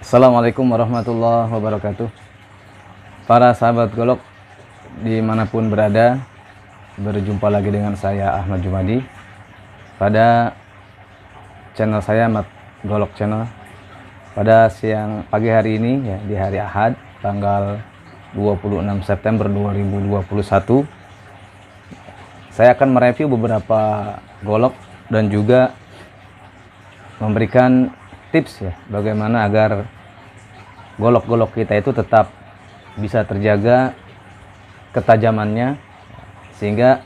Assalamualaikum warahmatullahi wabarakatuh. Para sahabat golok dimanapun berada, berjumpa lagi dengan saya Ahmad Jumadi pada channel saya Mat Golok Channel. Pada siang pagi hari ini ya, di hari Ahad tanggal 26 September 2021, saya akan mereview beberapa golok dan juga memberikan tips ya, bagaimana agar golok-golok kita itu tetap bisa terjaga ketajamannya, sehingga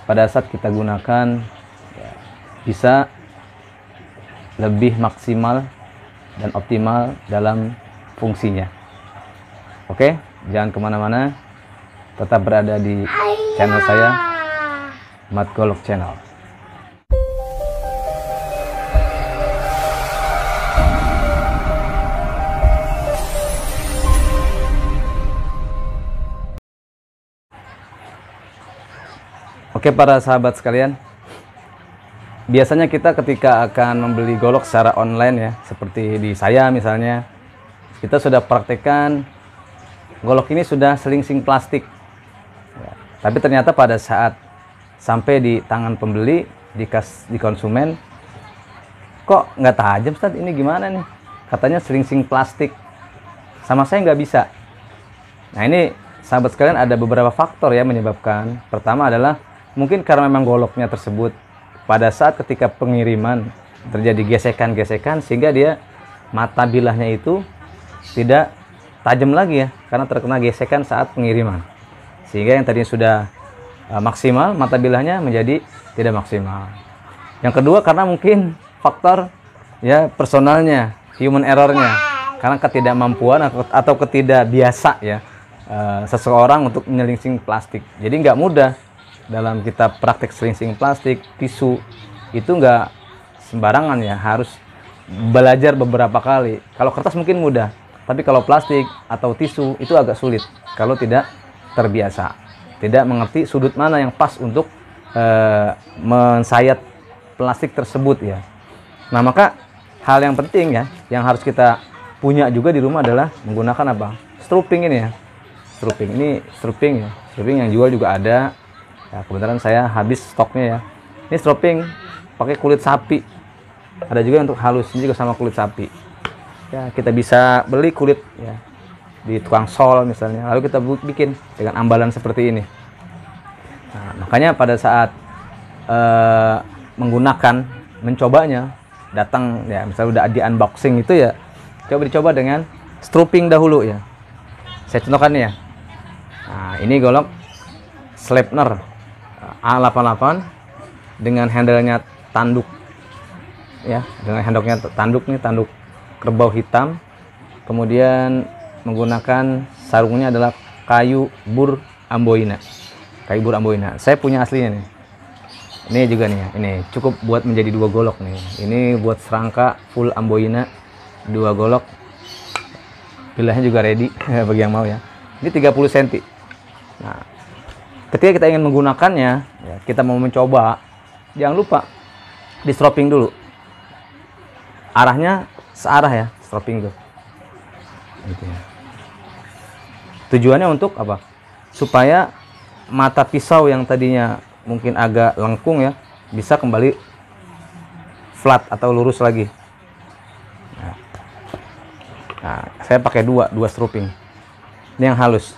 pada saat kita gunakan ya, bisa lebih maksimal dan optimal dalam fungsinya. Oke, jangan kemana-mana, tetap berada di channel saya Mat Golok Channel. Oke para sahabat sekalian, biasanya kita ketika akan membeli golok secara online ya, seperti di saya misalnya, kita sudah praktekkan golok ini sudah selingsing plastik ya, tapi ternyata pada saat sampai di tangan pembeli, di konsumen, kok nggak tajam Ustaz, ini gimana nih, katanya selingsing plastik, sama saya nggak bisa. Nah ini sahabat sekalian, ada beberapa faktor ya menyebabkan. Pertama adalah mungkin karena memang goloknya tersebut pada saat ketika pengiriman terjadi gesekan-gesekan, sehingga dia mata bilahnya itu tidak tajam lagi ya, karena terkena gesekan saat pengiriman, sehingga yang tadinya sudah maksimal mata bilahnya menjadi tidak maksimal. Yang kedua karena mungkin faktor ya personalnya, human errornya, karena ketidakmampuan atau ketidakbiasa ya seseorang untuk menyelingsing plastik. Jadi nggak mudah dalam kita praktek selingsing plastik, tisu itu nggak sembarangan ya, harus belajar beberapa kali. Kalau kertas mungkin mudah, tapi kalau plastik atau tisu itu agak sulit kalau tidak terbiasa, tidak mengerti sudut mana yang pas untuk mensayat plastik tersebut ya. Nah maka hal yang penting ya, yang harus kita punya juga di rumah adalah menggunakan apa? Strooping ini ya. Strooping ini, strooping ya. Strooping yang jual juga ada. Ya, kebetulan saya habis stoknya ya. Ini strooping pakai kulit sapi. Ada juga untuk halus, ini juga sama kulit sapi. Ya, kita bisa beli kulit ya di tukang sol misalnya, lalu kita bikin dengan ambalan seperti ini. Nah, makanya pada saat menggunakan, mencobanya, datang ya, misalnya udah di unboxing itu ya, dicoba dengan strooping dahulu ya. Saya contohkan ya. Nah, ini golok Sleipner A88 dengan handle-nya tanduk ya, dengan handuknya tanduk nih, tanduk kerbau hitam, kemudian menggunakan sarungnya adalah kayu bur amboina. Kayu bur amboina saya punya aslinya nih, ini juga nih ya, ini cukup buat menjadi 2 golok nih. Ini buat serangka full amboina 2 golok, bilahnya juga ready bagi yang mau ya. Ini 30 cm. Nah ketika kita ingin menggunakannya ya, kita mau mencoba, jangan lupa di strooping dulu, arahnya searah ya, strooping tuh gitu ya. Tujuannya untuk apa? Supaya mata pisau yang tadinya mungkin agak lengkung ya, bisa kembali flat atau lurus lagi. Nah, saya pakai dua strooping. Ini yang halus.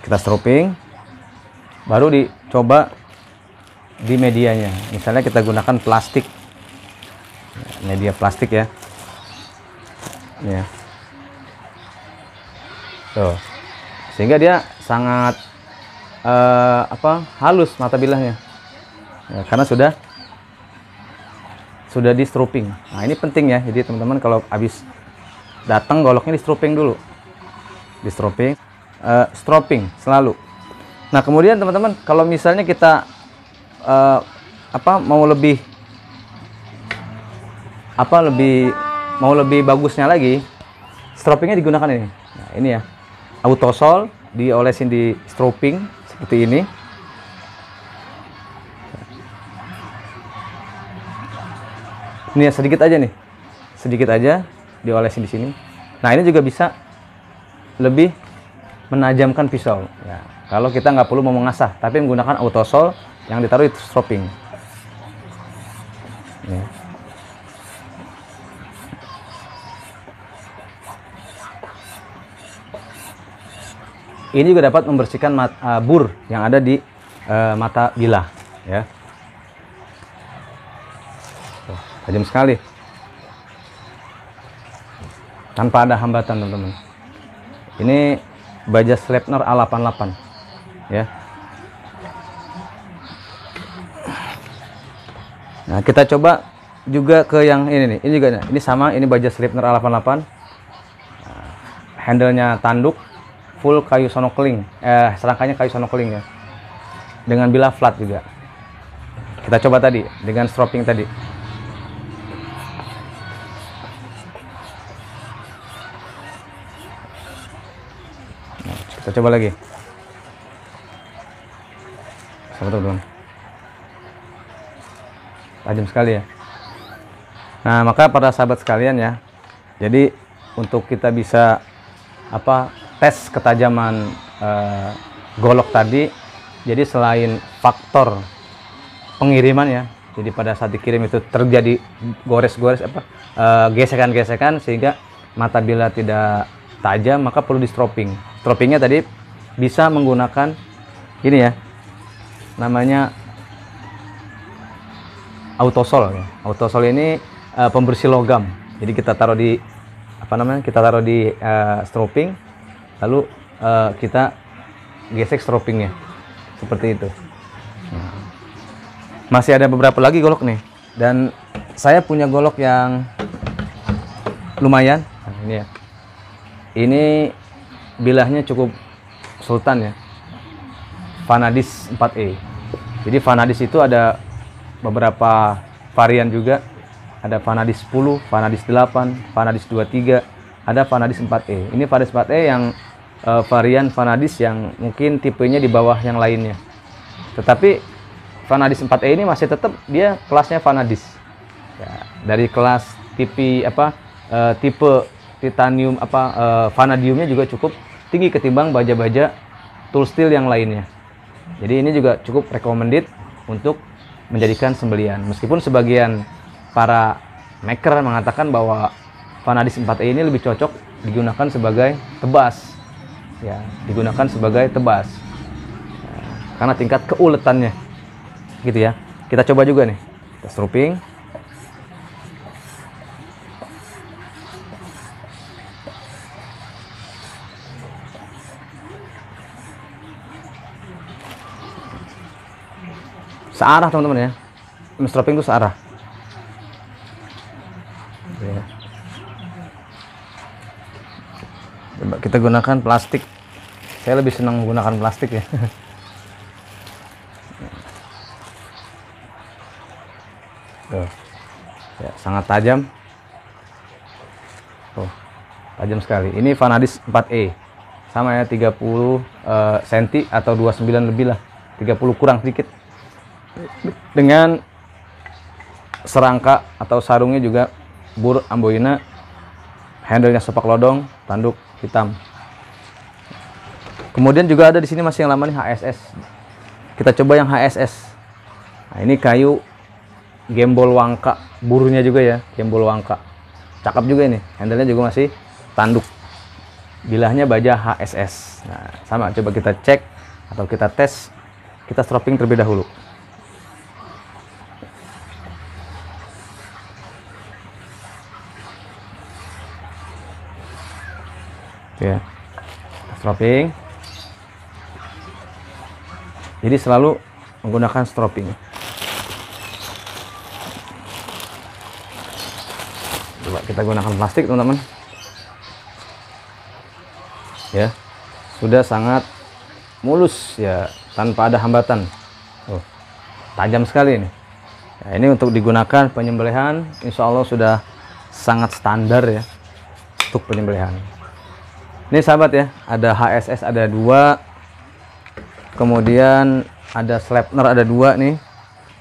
Kita strooping, baru dicoba di medianya. Misalnya kita gunakan plastik, media plastik ya. Ya. Tuh. Sehingga dia sangat halus mata bilahnya. Ya, karena sudah di strooping. Nah, ini penting ya. Jadi teman-teman kalau habis datang goloknya di strooping dulu. Di strooping. Strooping selalu. Nah kemudian teman-teman, kalau misalnya kita mau lebih bagusnya lagi, stroopingnya digunakan ini. Nah, ini ya, autosol diolesin di strooping seperti ini. Ini ya, sedikit aja nih, sedikit aja diolesin di sini. Nah ini juga bisa lebih menajamkan pisau. Ya, kalau kita nggak perlu mau mengasah, tapi menggunakan autosol yang ditaruh di stropping. Ya. Ini juga dapat membersihkan bur yang ada di mata bilah, ya. Tajam sekali, tanpa ada hambatan, teman-teman. Ini baja Sleipner A88, ya. Nah, kita coba juga ke yang ini nih. Ini juga, ini sama, ini baja Sleipner A88. Handle-nya tanduk, full kayu sonokling, serangkanya kayu sonokling ya, dengan bilah flat juga. Kita coba tadi dengan stropping tadi. Nah, kita coba lagi, teman-teman. Tajam sekali ya. Nah, maka para sahabat sekalian ya, jadi untuk kita bisa tes ketajaman golok tadi, jadi selain faktor pengiriman ya, jadi pada saat dikirim itu terjadi gores-gores gesekan-gesekan sehingga mata bilah tidak tajam, maka perlu di stropping. Stroppingnya tadi bisa menggunakan ini ya, namanya autosol ya. Autosol ini pembersih logam, jadi kita taruh di stropping, lalu kita gesek stroppingnya seperti itu. Nah, masih ada beberapa lagi golok nih, dan saya punya golok yang lumayan. Nah, ini ya, ini bilahnya cukup sultan ya, Vanadis 4E. Jadi Vanadis itu ada beberapa varian juga. Ada Vanadis 10, Vanadis 8, Vanadis 23, ada Vanadis 4E. Ini Vanadis 4E yang varian Vanadis yang mungkin tipenya di bawah yang lainnya. Tetapi Vanadis 4E ini masih tetap dia kelasnya Vanadis. Ya, dari kelas tipe titanium vanadiumnya juga cukup tinggi ketimbang baja-baja tool steel yang lainnya. Jadi ini juga cukup recommended untuk menjadikan sembelian. Meskipun sebagian para maker mengatakan bahwa Vanadis 4E ini lebih cocok digunakan sebagai tebas, ya, digunakan sebagai tebas, ya, karena tingkat keuletannya, gitu ya. Kita coba juga nih, kita stropping. Searah teman-teman ya, stropping itu searah. Ya. Coba kita gunakan plastik. Saya lebih senang menggunakan plastik ya. Tuh. Ya, sangat tajam. Tuh, tajam sekali. Ini Vanadis 4E. Sama ya, 30 cm atau 29 lebih lah. 30 kurang sedikit. Dengan serangka atau sarungnya juga bur amboina, handle-nya sepak lodong, tanduk hitam. Kemudian juga ada di sini masih yang lama nih, HSS. Kita coba yang HSS. Nah, ini kayu gembol wangka, burunya juga ya, gembol wangka. Cakep juga ini, handle-nya juga masih tanduk. Bilahnya baja HSS. Nah, sama, coba kita cek atau kita tes. Kita stropping terlebih dahulu. Ya, stropping. Jadi selalu menggunakan stropping. Coba kita gunakan plastik teman-teman. Ya, sudah sangat mulus ya, tanpa ada hambatan. Oh, tajam sekali ini. Ya, ini untuk digunakan penyembelihan, insya Allah sudah sangat standar ya untuk penyembelihan. Ini sahabat ya, ada HSS ada 2, kemudian ada Sleipner ada 2 nih,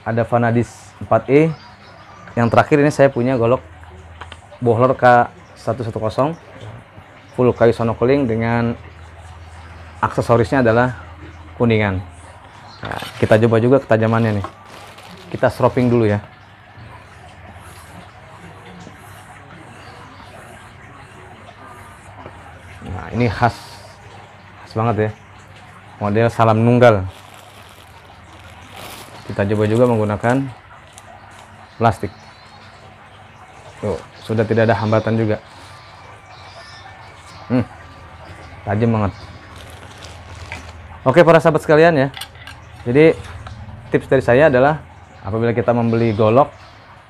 ada Vanadis 4E, Yang terakhir ini saya punya golok Bohler K110 full kayu sonokeling dengan aksesorisnya adalah kuningan. Nah, kita coba juga ketajamannya nih. Kita stropping dulu ya. Nah, ini khas banget ya. Model salam nunggal. Kita coba juga menggunakan plastik. Tuh, sudah tidak ada hambatan juga. Tajam banget. Oke para sahabat sekalian ya. Jadi tips dari saya adalah apabila kita membeli golok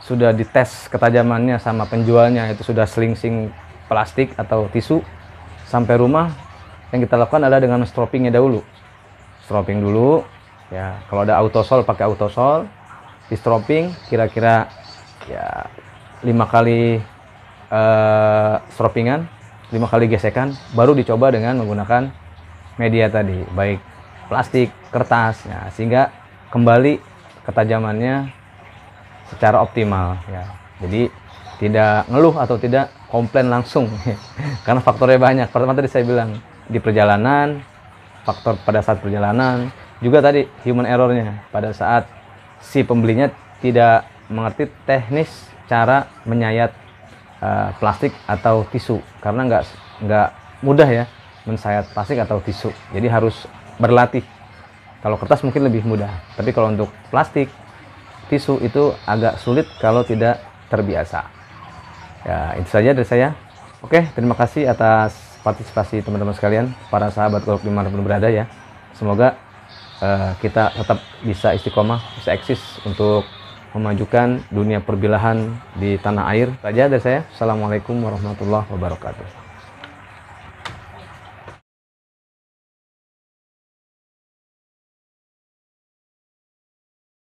sudah dites ketajamannya sama penjualnya, itu sudah selingsing plastik atau tisu, sampai rumah yang kita lakukan adalah dengan stroppingnya dahulu. Stropping dulu ya, kalau ada autosol pakai autosol, di stropping kira-kira ya 5 kali stroppingan, 5 kali gesekan, baru dicoba dengan menggunakan media tadi, baik plastik, kertas, ya, sehingga kembali ketajamannya secara optimal ya. Jadi tidak ngeluh atau tidak komplain langsung karena faktornya banyak. Pertama tadi saya bilang di perjalanan, faktor pada saat perjalanan, juga tadi human errornya pada saat si pembelinya tidak mengerti teknis cara menyayat plastik atau tisu, karena nggak mudah ya mensayat plastik atau tisu, jadi harus berlatih. Kalau kertas mungkin lebih mudah, tapi kalau untuk plastik, tisu itu agak sulit kalau tidak terbiasa. Ya, itu saja dari saya. Oke, terima kasih atas partisipasi teman-teman sekalian, para sahabat golok dimanapun berada ya. Semoga kita tetap bisa istiqomah, bisa eksis untuk memajukan dunia perbilahan di tanah air. Saja dari saya. Assalamualaikum warahmatullahi wabarakatuh.